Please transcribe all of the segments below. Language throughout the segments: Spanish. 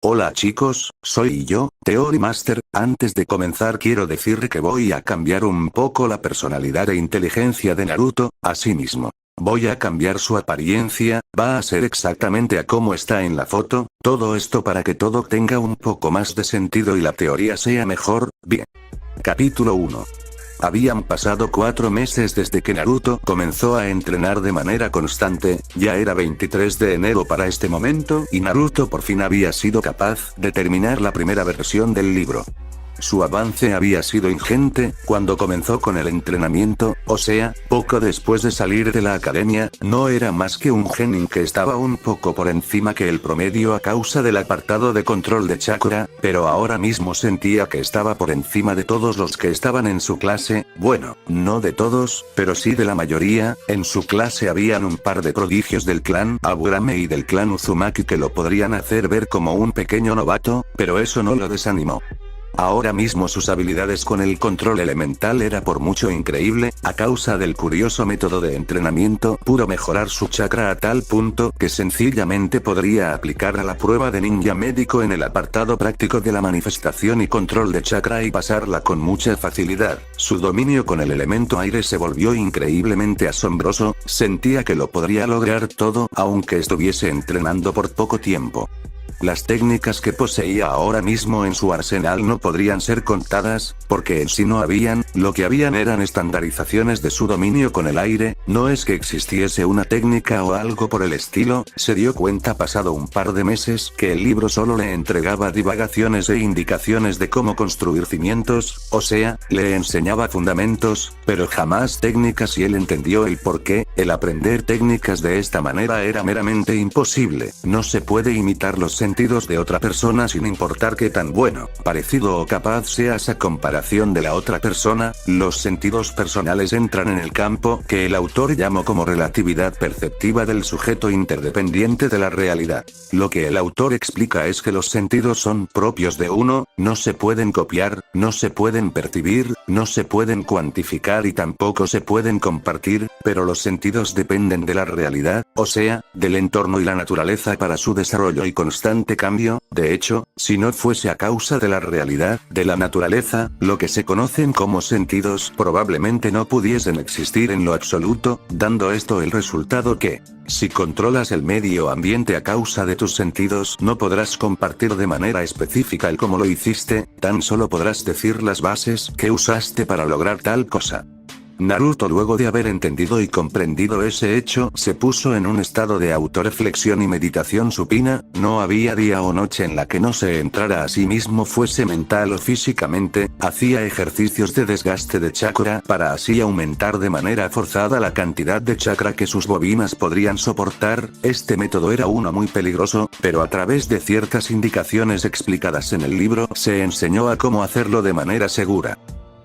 Hola chicos, soy yo, Theory Master. Antes de comenzar quiero decir que voy a cambiar un poco la personalidad e inteligencia de Naruto. Asimismo, voy a cambiar su apariencia, va a ser exactamente a como está en la foto, todo esto para que todo tenga un poco más de sentido y la teoría sea mejor. Bien. Capítulo 1. Habían pasado 4 meses desde que Naruto comenzó a entrenar de manera constante, ya era 23 de enero para este momento y Naruto por fin había sido capaz de terminar la primera versión del libro. Su avance había sido ingente, cuando comenzó con el entrenamiento, o sea, poco después de salir de la academia, no era más que un genin que estaba un poco por encima que el promedio a causa del apartado de control de chakra, pero ahora mismo sentía que estaba por encima de todos los que estaban en su clase, bueno, no de todos, pero sí de la mayoría. En su clase habían un par de prodigios del clan Aburame y del clan Uzumaki que lo podrían hacer ver como un pequeño novato, pero eso no lo desanimó. Ahora mismo sus habilidades con el control elemental era por mucho increíble, a causa del curioso método de entrenamiento, pudo mejorar su chakra a tal punto que sencillamente podría aplicar a la prueba de ninja médico en el apartado práctico de la manifestación y control de chakra y pasarla con mucha facilidad. Su dominio con el elemento aire se volvió increíblemente asombroso, sentía que lo podría lograr todo, aunque estuviese entrenando por poco tiempo. Las técnicas que poseía ahora mismo en su arsenal no podrían ser contadas, porque en sí no habían, lo que habían eran estandarizaciones de su dominio con el aire. No es que existiese una técnica o algo por el estilo, se dio cuenta pasado un par de meses que el libro solo le entregaba divagaciones e indicaciones de cómo construir cimientos, o sea, le enseñaba fundamentos, pero jamás técnicas y él entendió el porqué. El aprender técnicas de esta manera era meramente imposible, no se puede imitar los sentidos de otra persona sin importar qué tan bueno, parecido o capaz seas a comparación de la otra persona. Los sentidos personales entran en el campo que el autor llamó como relatividad perceptiva del sujeto interdependiente de la realidad. Lo que el autor explica es que los sentidos son propios de uno, no se pueden copiar, no se pueden percibir, no se pueden cuantificar y tampoco se pueden compartir, pero los sentidos dependen de la realidad, o sea, del entorno y la naturaleza para su desarrollo y constante cambio. De hecho, si no fuese a causa de la realidad, de la naturaleza, lo que se conocen como sentidos probablemente no pudiesen existir en lo absoluto, dando esto el resultado que, si controlas el medio ambiente a causa de tus sentidos, no podrás compartir de manera específica el cómo lo hiciste, tan solo podrás decir las bases que usaste para lograr tal cosa. Naruto, luego de haber entendido y comprendido ese hecho, se puso en un estado de autorreflexión y meditación supina. No había día o noche en la que no se entrara a sí mismo, fuese mental o físicamente. Hacía ejercicios de desgaste de chakra para así aumentar de manera forzada la cantidad de chakra que sus bobinas podrían soportar. Este método era uno muy peligroso, pero a través de ciertas indicaciones explicadas en el libro, se enseñó a cómo hacerlo de manera segura.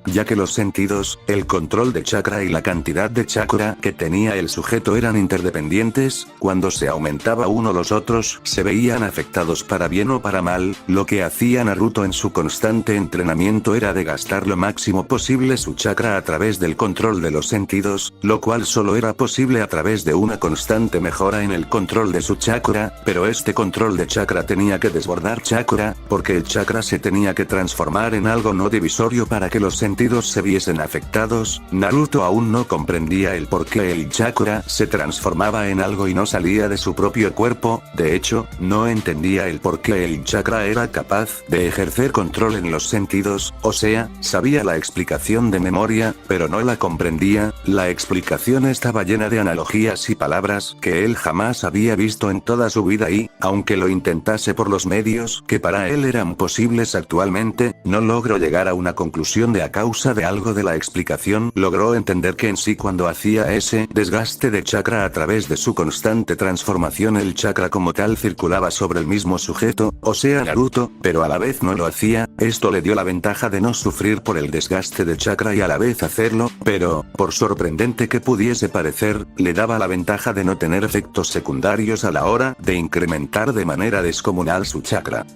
Ya que los sentidos, el control de chakra y la cantidad de chakra que tenía el sujeto eran interdependientes, cuando se aumentaba uno los otros se veían afectados para bien o para mal. Lo que hacía Naruto en su constante entrenamiento era de gastar lo máximo posible su chakra a través del control de los sentidos, lo cual solo era posible a través de una constante mejora en el control de su chakra, pero este control de chakra tenía que desbordar chakra, porque el chakra se tenía que transformar en algo no divisorio para que los sentidos se viesen afectados. Naruto aún no comprendía el por qué el chakra se transformaba en algo y no salía de su propio cuerpo. De hecho, no entendía el por qué el chakra era capaz de ejercer control en los sentidos, o sea, sabía la explicación de memoria, pero no la comprendía. La explicación estaba llena de analogías y palabras que él jamás había visto en toda su vida y, aunque lo intentase por los medios que para él eran posibles actualmente, no logró llegar a una conclusión de a causa de algo de la explicación. Logró entender que en sí, cuando hacía ese desgaste de chakra a través de su constante transformación, el chakra como tal circulaba sobre el mismo sujeto, o sea Naruto, pero a la vez no lo hacía. Esto le dio la ventaja de no sufrir por el desgaste de chakra y a la vez hacerlo, pero, por sorprendente que pudiese parecer, le daba la ventaja de no tener efectos secundarios a la hora de incrementar de manera descomunal su chakra.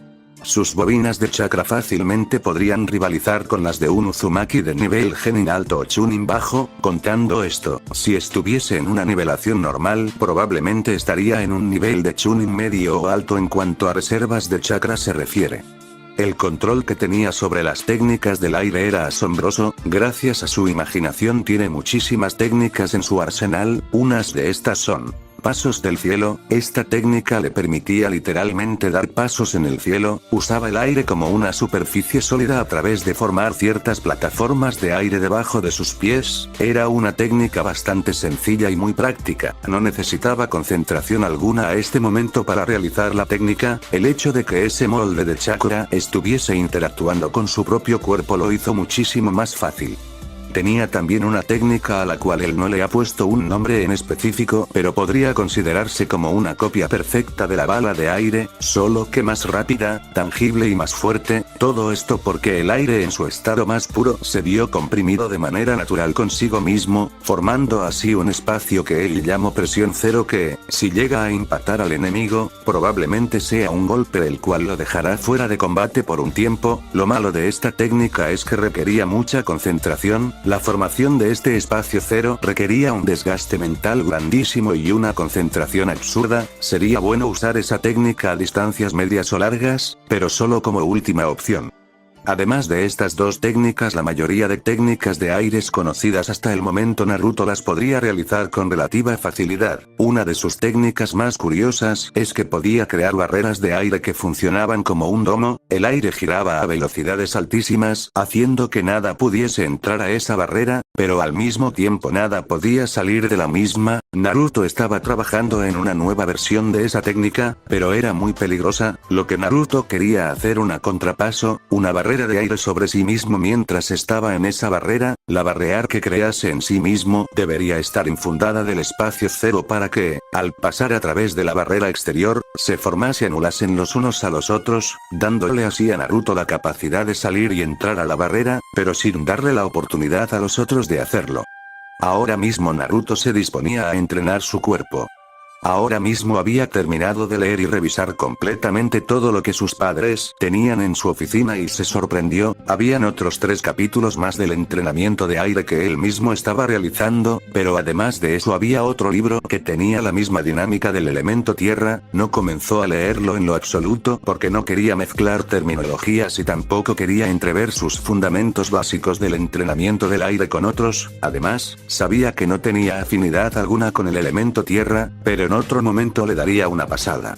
Sus bobinas de chakra fácilmente podrían rivalizar con las de un Uzumaki de nivel Genin alto o Chunin bajo. Contando esto, si estuviese en una nivelación normal, probablemente estaría en un nivel de Chunin medio o alto en cuanto a reservas de chakra se refiere. El control que tenía sobre las técnicas del aire era asombroso. Gracias a su imaginación tiene muchísimas técnicas en su arsenal. Unas de estas son pasos del cielo. Esta técnica le permitía literalmente dar pasos en el cielo. Usaba el aire como una superficie sólida a través de formar ciertas plataformas de aire debajo de sus pies. Era una técnica bastante sencilla y muy práctica. No necesitaba concentración alguna a este momento para realizar la técnica. El hecho de que ese molde de chakra estuviese interactuando con su propio cuerpo lo hizo muchísimo más fácil. Tenía también una técnica a la cual él no le ha puesto un nombre en específico, pero podría considerarse como una copia perfecta de la bala de aire, solo que más rápida, tangible y más fuerte. Todo esto porque el aire en su estado más puro se vio comprimido de manera natural consigo mismo, formando así un espacio que él llamó presión cero que, si llega a impactar al enemigo, probablemente sea un golpe el cual lo dejará fuera de combate por un tiempo. Lo malo de esta técnica es que requería mucha concentración. La formación de este espacio cero requería un desgaste mental grandísimo y una concentración absurda. Sería bueno usar esa técnica a distancias medias o largas, pero solo como última opción. Además de estas dos técnicas, la mayoría de técnicas de aires conocidas hasta el momento Naruto las podría realizar con relativa facilidad. Una de sus técnicas más curiosas es que podía crear barreras de aire que funcionaban como un domo. El aire giraba a velocidades altísimas, haciendo que nada pudiese entrar a esa barrera, pero al mismo tiempo nada podía salir de la misma. Naruto estaba trabajando en una nueva versión de esa técnica, pero era muy peligrosa. Lo que Naruto quería hacer una contrapaso, una barrera de aire sobre sí mismo mientras estaba en esa barrera. La barrera que crease en sí mismo debería estar infundada del espacio cero para que, al pasar a través de la barrera exterior, se formase y anulasen los unos a los otros, dándole así a Naruto la capacidad de salir y entrar a la barrera, pero sin darle la oportunidad a los otros de hacerlo. Ahora mismo Naruto se disponía a entrenar su cuerpo. Ahora mismo había terminado de leer y revisar completamente todo lo que sus padres tenían en su oficina y se sorprendió. Habían otros 3 capítulos más del entrenamiento de aire que él mismo estaba realizando, pero además de eso había otro libro que tenía la misma dinámica del elemento tierra. No comenzó a leerlo en lo absoluto porque no quería mezclar terminologías y tampoco quería entrever sus fundamentos básicos del entrenamiento del aire con otros. Además, sabía que no tenía afinidad alguna con el elemento tierra, pero en otro momento le daría una pasada.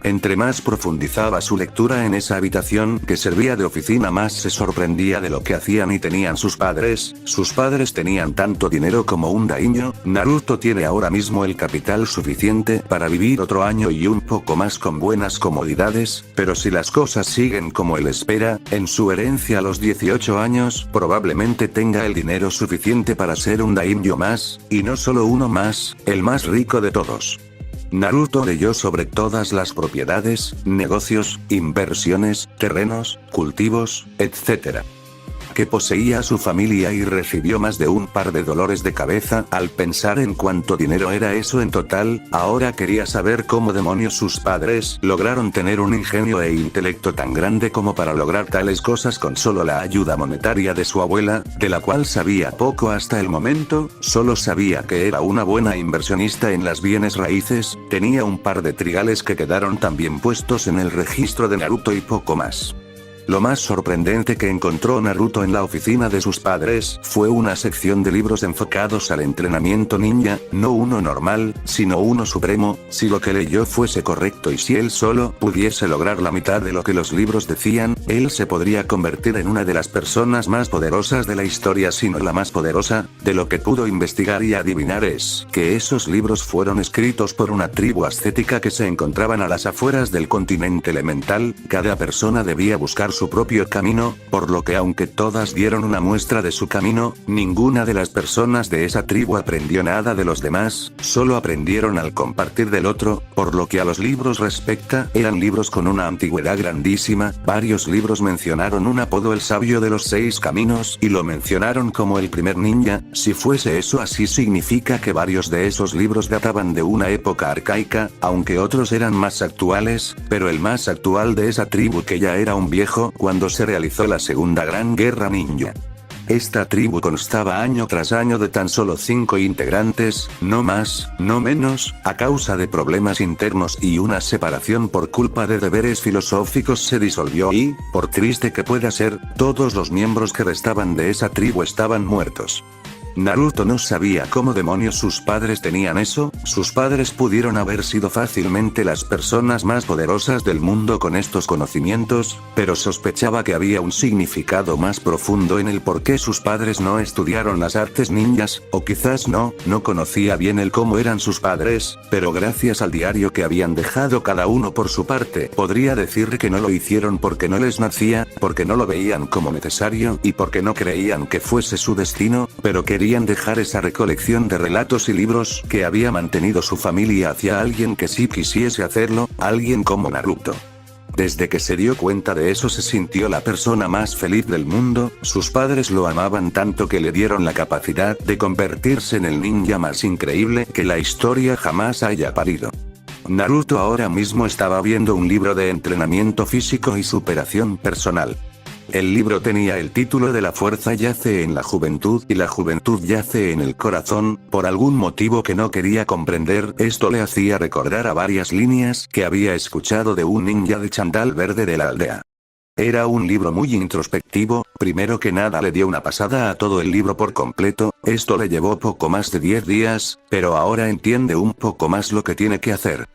Entre más profundizaba su lectura en esa habitación que servía de oficina, más se sorprendía de lo que hacían y tenían sus padres. Sus padres tenían tanto dinero como un daimyo. Naruto tiene ahora mismo el capital suficiente para vivir otro año y un poco más con buenas comodidades, pero si las cosas siguen como él espera, en su herencia a los 18 años probablemente tenga el dinero suficiente para ser un daimyo más, y no solo uno más, el más rico de todos. Naruto leyó sobre todas las propiedades, negocios, inversiones, terrenos, cultivos, etc. que poseía su familia y recibió más de un par de dolores de cabeza al pensar en cuánto dinero era eso en total. Ahora quería saber cómo demonios sus padres lograron tener un ingenio e intelecto tan grande como para lograr tales cosas con solo la ayuda monetaria de su abuela, de la cual sabía poco hasta el momento. Solo sabía que era una buena inversionista en las bienes raíces, tenía un par de trigales que quedaron también puestos en el registro de Naruto y poco más. Lo más sorprendente que encontró Naruto en la oficina de sus padres fue una sección de libros enfocados al entrenamiento ninja, no uno normal, sino uno supremo. Si lo que leyó fuese correcto y si él solo pudiese lograr la mitad de lo que los libros decían, él se podría convertir en una de las personas más poderosas de la historia, si no la más poderosa. De lo que pudo investigar y adivinar es que esos libros fueron escritos por una tribu ascética que se encontraban a las afueras del continente elemental. Cada persona debía buscar su propio camino, por lo que aunque todas dieron una muestra de su camino, ninguna de las personas de esa tribu aprendió nada de los demás, solo aprendieron al compartir del otro, por lo que a los libros respecta, eran libros con una antigüedad grandísima, varios libros mencionaron un apodo el sabio de los 6 caminos y lo mencionaron como el primer ninja. Si fuese eso así significa que varios de esos libros databan de una época arcaica, aunque otros eran más actuales, pero el más actual de esa tribu que ya era un viejo cuando se realizó la segunda gran guerra ninja. Esta tribu constaba año tras año de tan solo 5 integrantes, no más, no menos, a causa de problemas internos y una separación por culpa de deberes filosóficos se disolvió y, por triste que pueda ser, todos los miembros que restaban de esa tribu estaban muertos. Naruto no sabía cómo demonios sus padres tenían eso, sus padres pudieron haber sido fácilmente las personas más poderosas del mundo con estos conocimientos, pero sospechaba que había un significado más profundo en el por qué sus padres no estudiaron las artes ninjas, o quizás no conocía bien el cómo eran sus padres, pero gracias al diario que habían dejado cada uno por su parte, podría decir que no lo hicieron porque no les nacía, porque no lo veían como necesario y porque no creían que fuese su destino, pero querían dejar esa recolección de relatos y libros que había mantenido su familia hacia alguien que sí quisiese hacerlo, alguien como Naruto. Desde que se dio cuenta de eso se sintió la persona más feliz del mundo, sus padres lo amaban tanto que le dieron la capacidad de convertirse en el ninja más increíble que la historia jamás haya parido. Naruto ahora mismo estaba viendo un libro de entrenamiento físico y superación personal. El libro tenía el título de La fuerza yace en la juventud y la juventud yace en el corazón. Por algún motivo que no quería comprender, esto le hacía recordar a varias líneas que había escuchado de un ninja de chándal verde de la aldea. Era un libro muy introspectivo, primero que nada le dio una pasada a todo el libro por completo, esto le llevó poco más de 10 días, pero ahora entiende un poco más lo que tiene que hacer.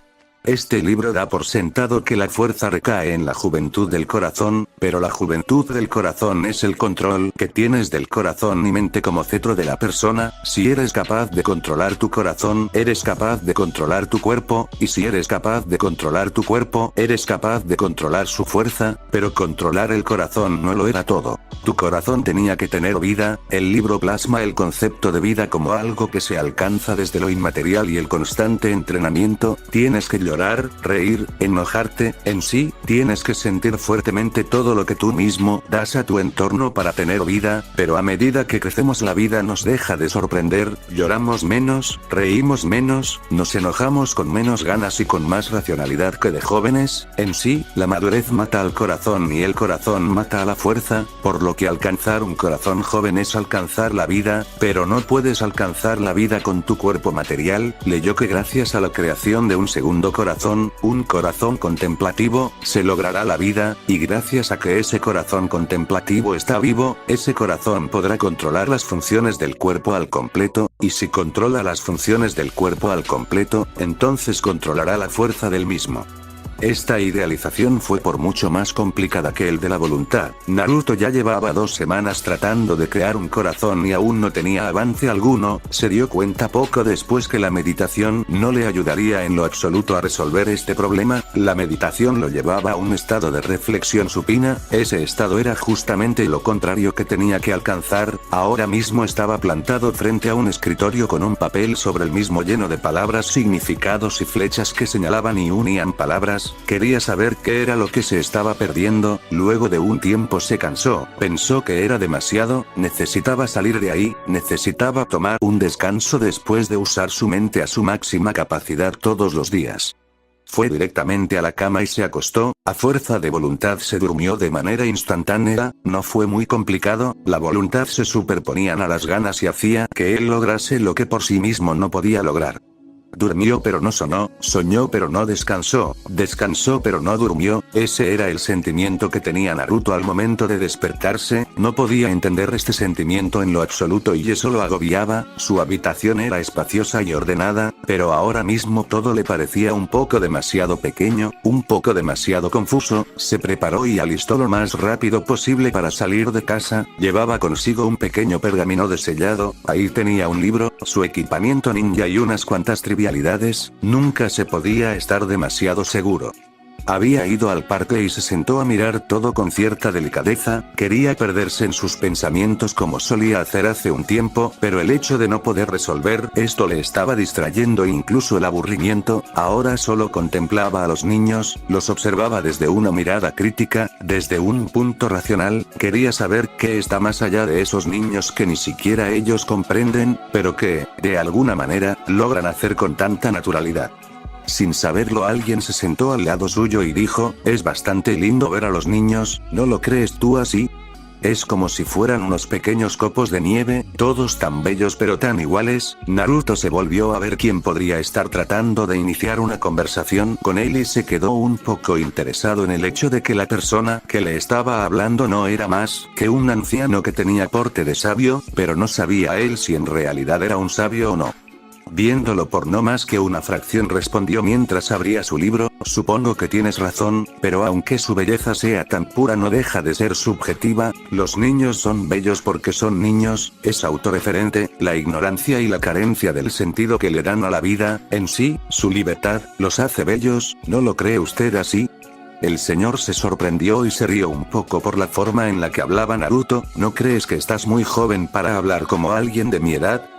Este libro da por sentado que la fuerza recae en la juventud del corazón, pero la juventud del corazón es el control que tienes del corazón y mente como cetro de la persona. Si eres capaz de controlar tu corazón, eres capaz de controlar tu cuerpo, y si eres capaz de controlar tu cuerpo, eres capaz de controlar su fuerza, pero controlar el corazón no lo era todo. Tu corazón tenía que tener vida. El libro plasma el concepto de vida como algo que se alcanza desde lo inmaterial y el constante entrenamiento. Tienes que llorar, reír, enojarte, en sí, tienes que sentir fuertemente todo lo que tú mismo das a tu entorno para tener vida, pero a medida que crecemos la vida nos deja de sorprender, lloramos menos, reímos menos, nos enojamos con menos ganas y con más racionalidad que de jóvenes. En sí, la madurez mata al corazón y el corazón mata a la fuerza, por lo que alcanzar un corazón joven es alcanzar la vida, pero no puedes alcanzar la vida con tu cuerpo material. Leyó que gracias a la creación de un segundo corazón, un corazón contemplativo, se logrará la vida, y gracias a que ese corazón contemplativo está vivo, ese corazón podrá controlar las funciones del cuerpo al completo, y si controla las funciones del cuerpo al completo, entonces controlará la fuerza del mismo. Esta idealización fue por mucho más complicada que el de la voluntad. Naruto ya llevaba 2 semanas tratando de crear un corazón y aún no tenía avance alguno. Se dio cuenta poco después que la meditación no le ayudaría en lo absoluto a resolver este problema. La meditación lo llevaba a un estado de reflexión supina. Ese estado era justamente lo contrario que tenía que alcanzar. Ahora mismo estaba plantado frente a un escritorio con un papel sobre el mismo lleno de palabras, significados y flechas que señalaban y unían palabras. Quería saber qué era lo que se estaba perdiendo. Luego de un tiempo se cansó, pensó que era demasiado, necesitaba salir de ahí, necesitaba tomar un descanso después de usar su mente a su máxima capacidad todos los días. Fue directamente a la cama y se acostó. A fuerza de voluntad se durmió de manera instantánea. No fue muy complicado, la voluntad se superponían a las ganas y hacía que él lograse lo que por sí mismo no podía lograr. Durmió pero no sonó, soñó pero no descansó, descansó pero no durmió. Ese era el sentimiento que tenía Naruto al momento de despertarse. No podía entender este sentimiento en lo absoluto y eso lo agobiaba. Su habitación era espaciosa y ordenada, pero ahora mismo todo le parecía un poco demasiado pequeño, un poco demasiado confuso. Se preparó y alistó lo más rápido posible para salir de casa. Llevaba consigo un pequeño pergamino de sellado, ahí tenía un libro, su equipamiento ninja y unas cuantas trivialidades. Nunca se podía estar demasiado seguro. Había ido al parque y se sentó a mirar todo con cierta delicadeza, quería perderse en sus pensamientos como solía hacer hace un tiempo, pero el hecho de no poder resolver esto le estaba distrayendo e incluso el aburrimiento, ahora solo contemplaba a los niños, los observaba desde una mirada crítica, desde un punto racional, quería saber qué está más allá de esos niños que ni siquiera ellos comprenden, pero que, de alguna manera, logran hacer con tanta naturalidad. Sin saberlo alguien se sentó al lado suyo y dijo, es bastante lindo ver a los niños, ¿no lo crees tú así? Es como si fueran unos pequeños copos de nieve, todos tan bellos pero tan iguales. Naruto se volvió a ver quién podría estar tratando de iniciar una conversación con él y se quedó un poco interesado en el hecho de que la persona que le estaba hablando no era más que un anciano que tenía porte de sabio, pero no sabía él si en realidad era un sabio o no. Viéndolo por no más que una fracción respondió mientras abría su libro, supongo que tienes razón, pero aunque su belleza sea tan pura no deja de ser subjetiva, los niños son bellos porque son niños, es autorreferente, la ignorancia y la carencia del sentido que le dan a la vida, en sí, su libertad, los hace bellos, ¿no lo cree usted así? El señor se sorprendió y se rió un poco por la forma en la que hablaba Naruto, ¿no crees que estás muy joven para hablar como alguien de mi edad?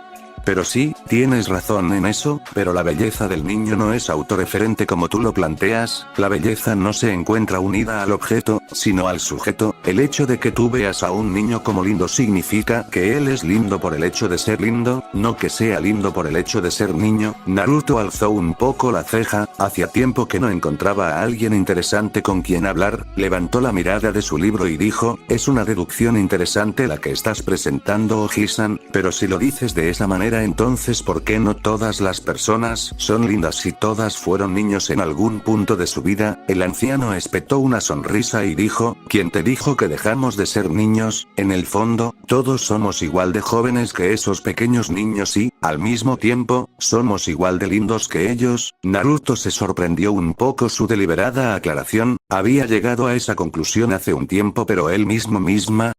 Pero sí, tienes razón en eso, pero la belleza del niño no es autorreferente como tú lo planteas, la belleza no se encuentra unida al objeto, sino al sujeto, el hecho de que tú veas a un niño como lindo significa que él es lindo por el hecho de ser lindo, no que sea lindo por el hecho de ser niño. Naruto alzó un poco la ceja, hacía tiempo que no encontraba a alguien interesante con quien hablar, levantó la mirada de su libro y dijo, es una deducción interesante la que estás presentando Oji-san, pero si lo dices de esa manera entonces ¿por qué no todas las personas son lindas si todas fueron niños en algún punto de su vida? El anciano espetó una sonrisa y dijo, ¿quién te dijo que dejamos de ser niños? En el fondo, todos somos igual de jóvenes que esos pequeños niños y, al mismo tiempo, somos igual de lindos que ellos. Naruto se sorprendió un poco su deliberada aclaración, había llegado a esa conclusión hace un tiempo pero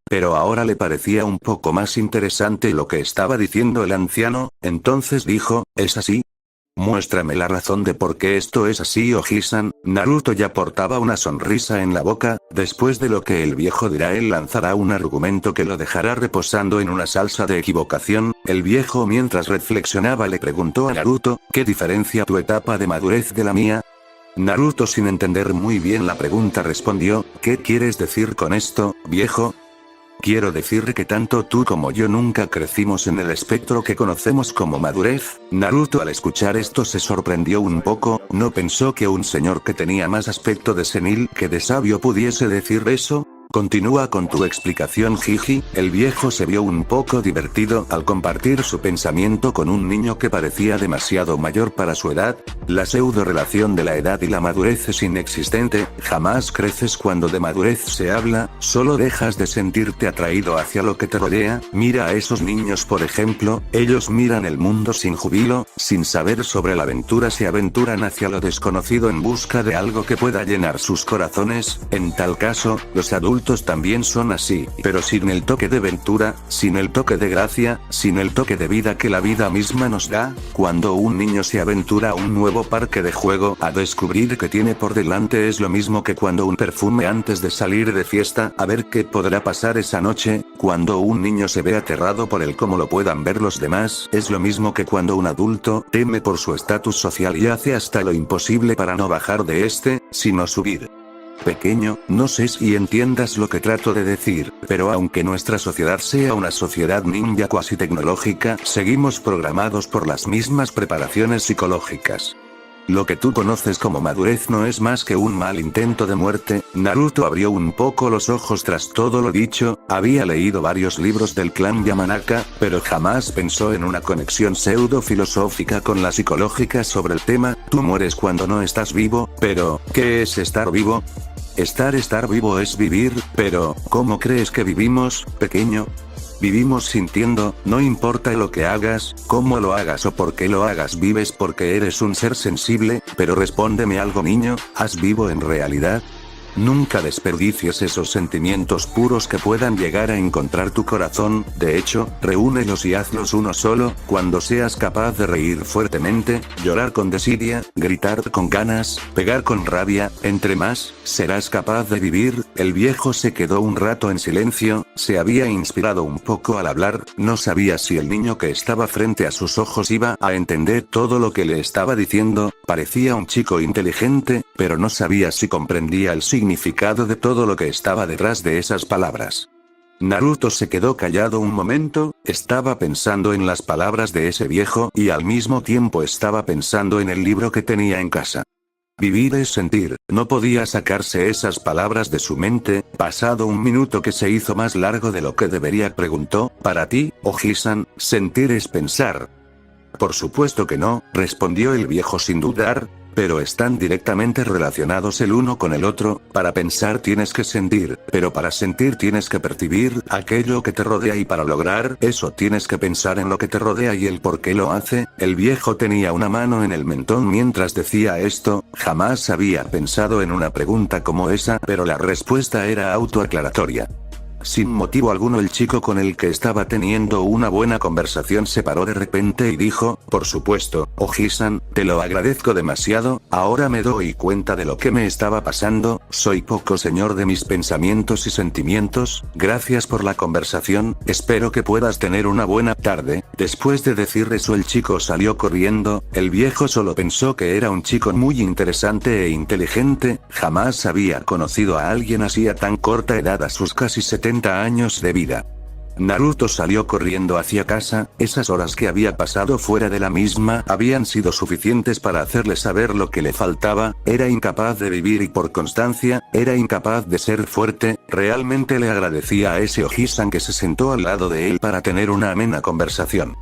pero ahora le parecía un poco más interesante lo que estaba diciendo el anciano, entonces dijo, ¿es así? Muéstrame la razón de por qué esto es así Oji-san. Naruto ya portaba una sonrisa en la boca, después de lo que el viejo dirá él lanzará un argumento que lo dejará reposando en una salsa de equivocación. El viejo mientras reflexionaba le preguntó a Naruto, ¿qué diferencia tu etapa de madurez de la mía? Naruto sin entender muy bien la pregunta respondió, ¿qué quieres decir con esto, viejo? Quiero decir que tanto tú como yo nunca crecimos en el espectro que conocemos como madurez. Naruto al escuchar esto se sorprendió un poco, no pensó que un señor que tenía más aspecto de senil que de sabio pudiese decir eso. Continúa con tu explicación Jiji. El viejo se vio un poco divertido al compartir su pensamiento con un niño que parecía demasiado mayor para su edad. La pseudo relación de la edad y la madurez es inexistente, jamás creces cuando de madurez se habla, solo dejas de sentirte atraído hacia lo que te rodea. Mira a esos niños por ejemplo, ellos miran el mundo sin júbilo, sin saber sobre la aventura se aventuran hacia lo desconocido en busca de algo que pueda llenar sus corazones, en tal caso, los adultos también son así, pero sin el toque de aventura, sin el toque de gracia, sin el toque de vida que la vida misma nos da. Cuando un niño se aventura a un nuevo parque de juego a descubrir que tiene por delante es lo mismo que cuando un perfume antes de salir de fiesta a ver qué podrá pasar esa noche. Cuando un niño se ve aterrado por el cómo lo puedan ver los demás es lo mismo que cuando un adulto teme por su estatus social y hace hasta lo imposible para no bajar de este, sino subir. Pequeño, no sé si entiendas lo que trato de decir, pero aunque nuestra sociedad sea una sociedad ninja cuasi tecnológica, seguimos programados por las mismas preparaciones psicológicas. Lo que tú conoces como madurez no es más que un mal intento de muerte. Naruto abrió un poco los ojos tras todo lo dicho, había leído varios libros del clan Yamanaka, pero jamás pensó en una conexión pseudo-filosófica con la psicológica sobre el tema. Tú mueres cuando no estás vivo, pero, ¿qué es estar vivo? Estar vivo es vivir, pero, ¿cómo crees que vivimos, pequeño? Vivimos sintiendo, no importa lo que hagas, cómo lo hagas o por qué lo hagas vives porque eres un ser sensible, pero respóndeme algo niño, ¿has vivo en realidad? Nunca desperdicies esos sentimientos puros que puedan llegar a encontrar tu corazón, de hecho, reúnelos y hazlos uno solo. Cuando seas capaz de reír fuertemente, llorar con desidia, gritar con ganas, pegar con rabia, entre más, serás capaz de vivir. El viejo se quedó un rato en silencio, se había inspirado un poco al hablar, no sabía si el niño que estaba frente a sus ojos iba a entender todo lo que le estaba diciendo. Parecía un chico inteligente, pero no sabía si comprendía el significado de todo lo que estaba detrás de esas palabras. Naruto se quedó callado un momento, estaba pensando en las palabras de ese viejo y al mismo tiempo estaba pensando en el libro que tenía en casa. Vivir es sentir, no podía sacarse esas palabras de su mente. Pasado un minuto que se hizo más largo de lo que debería, preguntó: ¿para ti, Oji-san, sentir es pensar? Por supuesto que no, respondió el viejo sin dudar, pero están directamente relacionados el uno con el otro. Para pensar tienes que sentir, pero para sentir tienes que percibir aquello que te rodea y para lograr eso tienes que pensar en lo que te rodea y el por qué lo hace. El viejo tenía una mano en el mentón mientras decía esto, jamás había pensado en una pregunta como esa, pero la respuesta era autoaclaratoria. Sin motivo alguno el chico con el que estaba teniendo una buena conversación se paró de repente y dijo: por supuesto, Oji-san, te lo agradezco demasiado, ahora me doy cuenta de lo que me estaba pasando, soy poco señor de mis pensamientos y sentimientos, gracias por la conversación, espero que puedas tener una buena tarde. Después de decir eso el chico salió corriendo. El viejo solo pensó que era un chico muy interesante e inteligente, jamás había conocido a alguien así a tan corta edad a sus casi 70 años de vida. Naruto salió corriendo hacia casa, esas horas que había pasado fuera de la misma habían sido suficientes para hacerle saber lo que le faltaba, era incapaz de vivir y por constancia, era incapaz de ser fuerte. Realmente le agradecía a ese Oji-san que se sentó al lado de él para tener una amena conversación.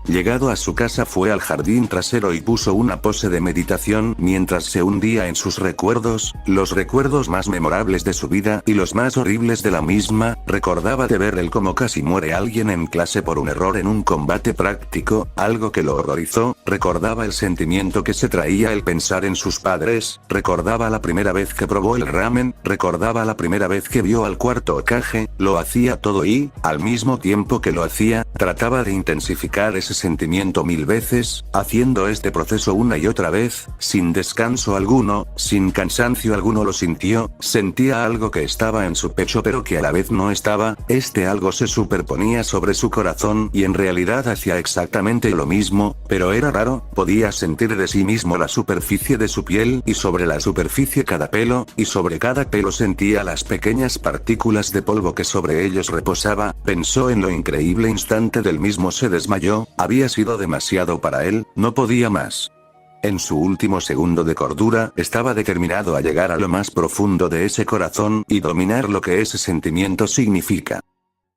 Llegado a su casa fue al jardín trasero y puso una pose de meditación mientras se hundía en sus recuerdos, los recuerdos más memorables de su vida y los más horribles de la misma. Recordaba de ver el cómo casi muere alguien en clase por un error en un combate práctico, algo que lo horrorizó, recordaba el sentimiento que se traía el pensar en sus padres, recordaba la primera vez que probó el ramen, recordaba la primera vez que vio al cuarto Hokage, lo hacía todo y, al mismo tiempo que lo hacía, trataba de intensificar ese sentimiento 1000 veces, haciendo este proceso una y otra vez, sin descanso alguno, sin cansancio alguno. Lo sintió, sentía algo que estaba en su pecho pero que a la vez no estaba, este algo se superponía sobre su corazón y en realidad hacía exactamente lo mismo, pero era raro, podía sentir de sí mismo la superficie de su piel y sobre la superficie cada pelo, y sobre cada pelo sentía las pequeñas partículas de polvo que sobre ellos reposaba. Pensó en lo increíble instante del mismo, se desmayó. Había sido demasiado para él, no podía más. En su último segundo de cordura, estaba determinado a llegar a lo más profundo de ese corazón y dominar lo que ese sentimiento significa.